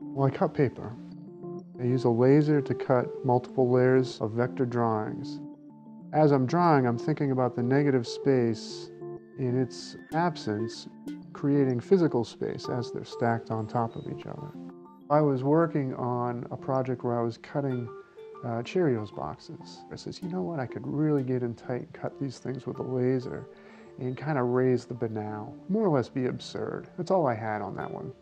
Well, I cut paper. I use a laser to cut multiple layers of vector drawings. As I'm drawing, I'm thinking about the negative space in its absence, creating physical space as they're stacked on top of each other. I was working on a project where I was cutting Cheerios boxes. I says, you know what, I could really get in tight and cut these things with a laser and kind of raise the banal, more or less be absurd. That's all I had on that one.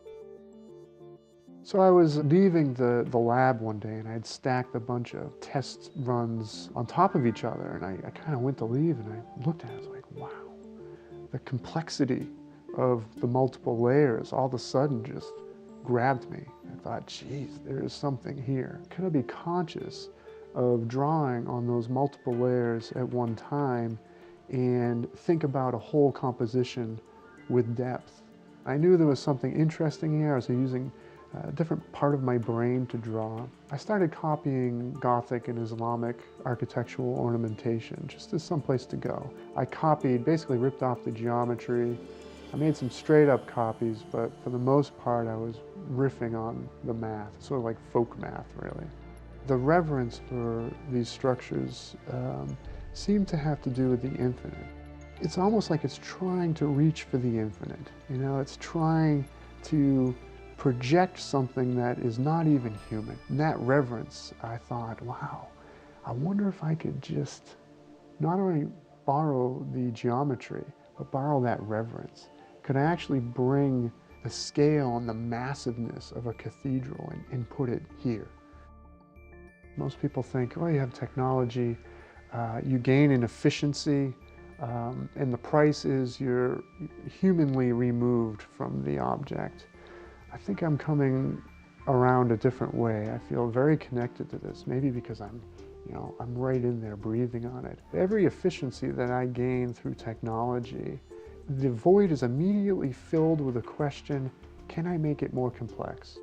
So I was leaving the lab one day and I had stacked a bunch of test runs on top of each other, and I kind of went to leave and I looked at it, I was like, wow, the complexity of the multiple layers all of a sudden just grabbed me. I thought, geez, there is something here. Could I be conscious of drawing on those multiple layers at one time and think about a whole composition with depth? I knew there was something interesting here. I was using a different part of my brain to draw. I started copying Gothic and Islamic architectural ornamentation just as some place to go. I copied, basically ripped off the geometry. I made some straight up copies, but for the most part I was riffing on the math, sort of like folk math really. The reverence for these structures seemed to have to do with the infinite. It's almost like it's trying to reach for the infinite. You know, it's trying to project something that is not even human. In that reverence, I thought, wow, I wonder if I could just not only borrow the geometry, but borrow that reverence. Could I actually bring the scale and the massiveness of a cathedral and put it here? Most people think, oh, you have technology, you gain in efficiency, and the price is you're humanly removed from the object. I think I'm coming around a different way. I feel very connected to this, maybe because I'm right in there breathing on it. Every efficiency that I gain through technology, the void is immediately filled with a question, can I make it more complex?